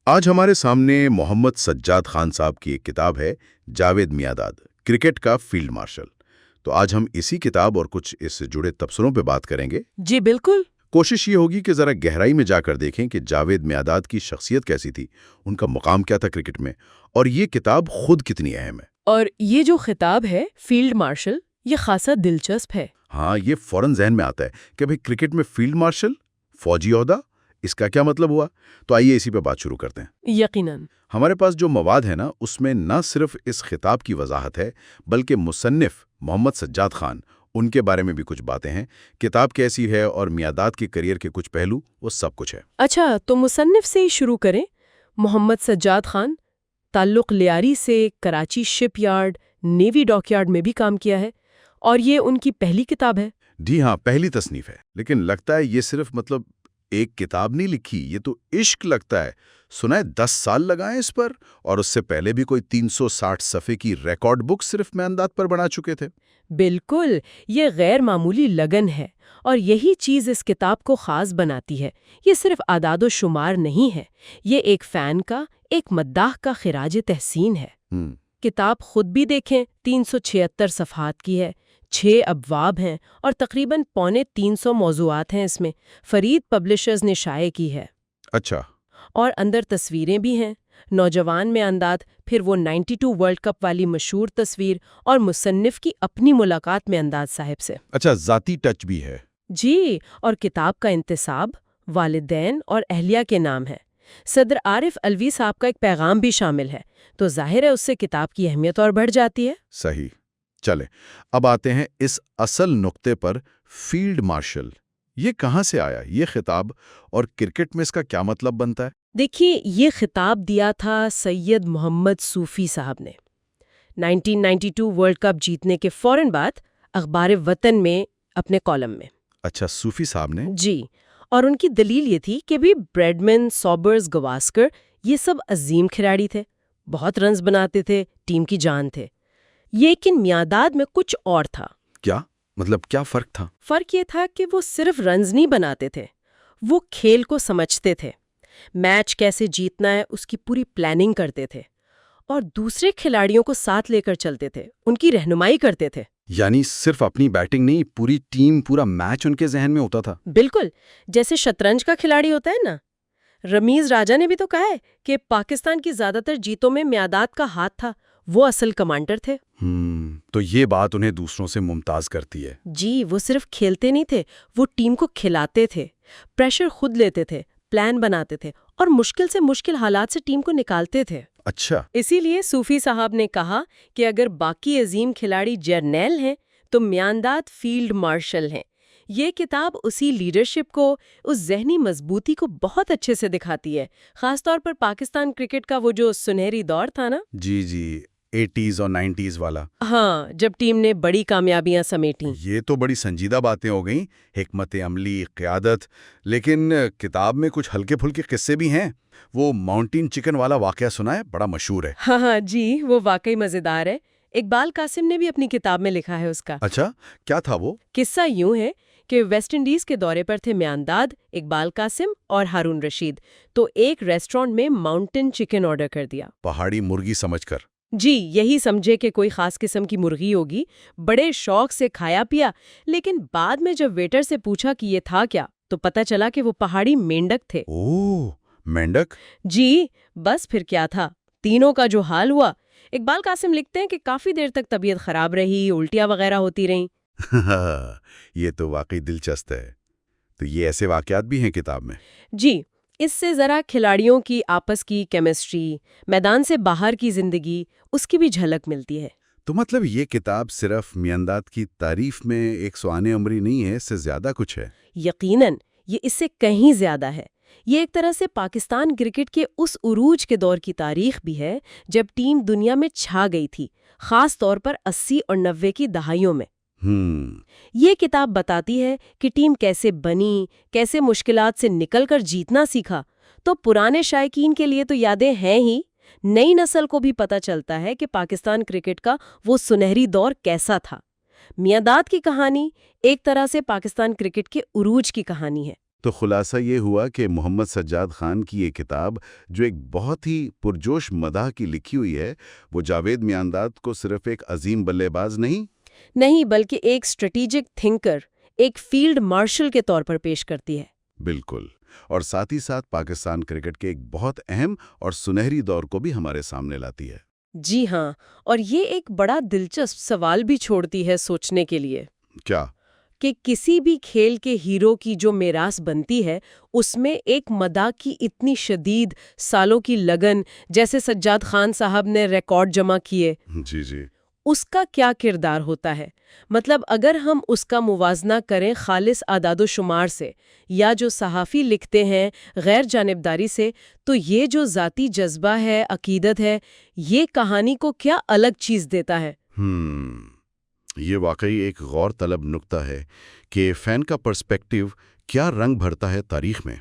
آج ہمارے سامنے محمد سجاد خان صاحب کی ایک کتاب ہے، جاوید میاں، کرکٹ کا فیلڈ مارشل۔ تو آج ہم اسی کتاب اور کچھ اس سے جڑے تبصروں پہ بات کریں گے۔ جی بالکل۔ کوشش یہ ہوگی کہ ذرا گہرائی میں جا کر دیکھیں کہ جاوید میاں کی شخصیت کیسی تھی، ان کا مقام کیا تھا کرکٹ میں، اور یہ کتاب خود کتنی اہم ہے۔ اور یہ جو خطاب ہے فیلڈ مارشل، یہ خاصا دلچسپ ہے۔ ہاں، یہ فوراً ذہن میں آتا ہے کہ بھئی کرکٹ میں فیلڈ مارشل، فوجی عہدہ، اس کا کیا مطلب ہوا؟ تو آئیے اسی پہ بات شروع کرتے ہیں۔ یقیناً۔ ہمارے پاس جو مواد ہے نا، اس میں نہ صرف اس خطاب کی وضاحت ہے، بلکہ مصنف محمد سجاد خان، ان کے بارے میں بھی کچھ باتیں ہیں، کتاب کیسی ہے اور میاں کے کیریئر کے کچھ پہلو، وہ سب کچھ ہے۔ اچھا، تو مصنف سے ہی شروع کریں۔ محمد سجاد خان تعلق لیاری سے کراچی شپ یارڈ، نیوی ڈاک یارڈ میں بھی کام کیا ہے، اور یہ ان کی پہلی کتاب ہے۔ جی ہاں، پہلی تصنیف ہے، لیکن لگتا ہے یہ صرف ایک کتاب نہیں لکھی، یہ تو عشق لگتا ہے۔ سنا ہے 10 سال لگائیں اس پر، اور اس سے پہلے بھی کوئی 360 صفحے کی ریکارڈ بک صرف میاں پر بنا چکے تھے۔ بالکل، یہ غیر معمولی لگن ہے، اور یہی چیز اس کتاب کو خاص بناتی ہے۔ یہ صرف اعداد و شمار نہیں ہے، یہ ایک فین کا، ایک مداح کا خراج تحسین ہے۔ کتاب خود بھی دیکھیں، 376 صفحات کی ہے، 6 ابواب ہیں، اور تقریباً 350 موضوعات ہیں اس میں۔ فرید پبلشرز نے شائع کی ہے۔ اچھا۔ اور اندر تصویریں بھی ہیں، نوجوان میاں، پھر وہ 92 ورلڈ کپ والی مشہور تصویر، اور مصنف کی اپنی ملاقات میاں صاحب سے۔ اچھا، ذاتی ٹچ بھی ہے۔ جی، اور کتاب کا انتساب والدین اور اہلیہ کے نام ہے۔ صدر عارف الوی صاحب کا ایک پیغام بھی شامل ہے، تو ظاہر ہے اس سے کتاب کی اہمیت اور بڑھ جاتی ہے۔ صحیح۔ چلیں، اب آتے ہیں اس اصل نقطے پر، فیلڈ مارشل یہ کہاں سے آیا، یہ خطاب، اور کرکٹ میں اس کا کیا مطلب بنتا ہے؟ دیکھیے، یہ خطاب دیا تھا سید محمد صوفی صاحب نے 1992 ورلڈ کپ جیتنے کے فوراً بعد اخبار وطن میں اپنے کالم میں۔ اچھا، صوفی صاحب نے؟ جی، اور ان کی دلیل یہ تھی کہ بھی بریڈمن، سوبرز، گواسکر یہ سب عظیم کھلاڑی تھے، بہت رنز بناتے تھے، ٹیم کی جان تھے، لیکن میاں میں کچھ اور تھا۔ کیا مطلب، کیا فرق تھا؟ فرق یہ تھا کہ وہ صرف رنز نہیں بناتے تھے، وہ کھیل کو سمجھتے تھے، میچ کیسے جیتنا ہے اس کی پوری پلاننگ کرتے تھے، اور دوسرے کھلاڑیوں کو ساتھ لے کر چلتے تھے، ان کی رہنمائی کرتے تھے۔ یعنی صرف اپنی بیٹنگ نہیں، پوری ٹیم، پورا میچ ان کے ذہن میں ہوتا تھا۔ بالکل، جیسے شطرنج کا کھلاڑی ہوتا ہے نا۔ رمیز راجہ نے بھی تو کہا ہے کہ پاکستان کی زیادہ تر جیتوں میں میاں کا ہاتھ تھا، وہ اصل کمانڈر تھے۔ تو یہ بات انہیں دوسروں سے ممتاز کرتی ہے۔ جی، وہ صرف کھیلتے نہیں تھے، وہ ٹیم کو کھلاتے تھے، پریشر خود لیتے تھے، پلان بناتے تھے، اور مشکل سے مشکل حالات سے ٹیم کو نکالتے تھے۔ اچھا۔ اسی لیے صوفی صاحب نے کہا کہ اگر باقی عظیم کھلاڑی جرنیل ہیں تو میاں فیلڈ مارشل ہیں۔ یہ کتاب اسی لیڈرشپ کو، اس ذہنی مضبوطی کو بہت اچھے سے دکھاتی ہے، خاص طور پر پاکستان کرکٹ کا وہ جو سنہری دور تھا نا۔ جی جی، 80s اور 90s والا۔ ہاں، جب ٹیم نے بڑی کامیابیاں سمیٹیں۔ یہ تو بڑی سنجیدہ باتیں ہو گئیں، حکمت عملی، قیادت، لیکن کتاب میں کچھ ہلکے پھلکے قصے بھی ہیں۔ وہ ماؤنٹین چکن والا واقعہ سنا ہے؟ بڑا مشہور ہے۔ ہاں جی، وہ واقعی مزیدار ہے۔ اقبال قاسم نے بھی اپنی کتاب میں لکھا ہے اس کا۔ اچھا، کیا تھا وہ؟ قصہ یوں ہے کہ ویسٹ انڈیز کے دورے پر تھے میاں، اقبال قاسم اور ہارون رشید، تو ایک ریسٹورانٹ میں ماؤنٹین چکن آرڈر کر دیا۔ پہاڑی مرغی سمجھ کر؟ جی، یہی سمجھے کہ کوئی خاص قسم کی مرغی ہوگی، بڑے شوق سے کھایا پیا، لیکن بعد میں جب ویٹر سے پوچھا کہ یہ تھا کیا، تو پتہ چلا کہ وہ پہاڑی مینڈک تھے۔ اوہ، مینڈک؟ جی، بس پھر کیا تھا، تینوں کا جو حال ہوا۔ اقبال قاسم لکھتے ہیں کہ کافی دیر تک طبیعت خراب رہی، الٹیاں وغیرہ ہوتی رہیں۔ یہ تو واقعی دلچسپ ہے۔ تو یہ ایسے واقعات بھی ہیں کتاب میں؟ جی، اس سے ذرا کھلاڑیوں کی آپس کی کیمسٹری، میدان سے باہر کی زندگی، اس کی بھی جھلک ملتی ہے۔ تو مطلب یہ کتاب صرف میاں کی تعریف میں ایک سوانح عمری نہیں ہے، اس سے زیادہ کچھ ہے؟ یقیناً، یہ اس سے کہیں زیادہ ہے۔ یہ ایک طرح سے پاکستان کرکٹ کے اس عروج کے دور کی تاریخ بھی ہے جب ٹیم دنیا میں چھا گئی تھی، خاص طور پر 80 اور 90 کی دہائیوں میں۔ یہ کتاب بتاتی ہے کہ ٹیم کیسے بنی، کیسے مشکلات سے نکل کر جیتنا سیکھا۔ تو پرانے شائقین کے لیے تو یادیں ہیں ہی، نئی نسل کو بھی پتہ چلتا ہے کہ پاکستان کرکٹ کا وہ سنہری دور کیسا تھا۔ میاں کی کہانی ایک طرح سے پاکستان کرکٹ کے عروج کی کہانی ہے۔ تو خلاصہ یہ ہوا کہ محمد سجاد خان کی یہ کتاب جو ایک بہت ہی پرجوش مداح کی لکھی ہوئی ہے، وہ جاوید میانداد کو صرف ایک عظیم بلے باز نہیں بلکہ ایک اسٹریٹجک تھنکر، ایک فیلڈ مارشل کے طور پر پیش کرتی ہے۔ بالکل، اور ساتھ ہی ساتھ پاکستان کرکٹ کے ایک بہت اہم اور سنہری دور کو بھی ہمارے سامنے لاتی ہے۔ جی ہاں، اور یہ ایک بڑا دلچسپ سوال بھی چھوڑتی ہے سوچنے کے لیے کیا؟ کہ کسی بھی کھیل کے ہیرو کی جو میراث بنتی ہے اس میں ایک مداح کی اتنی شدید سالوں کی لگن، جیسے سجاد خان صاحب نے ریکارڈ جمع کیے، جی اس کا کیا کردار ہوتا ہے؟ مطلب اگر ہم اس کا موازنہ کریں خالص اعداد و شمار سے یا جو صحافی لکھتے ہیں غیر جانبداری سے، تو یہ جو ذاتی جذبہ ہے، عقیدت ہے، یہ کہانی کو کیا الگ چیز دیتا ہے؟ یہ واقعی ایک غور طلب نکتہ ہے کہ فین کا پرسپیکٹیو کیا رنگ بھرتا ہے تاریخ میں۔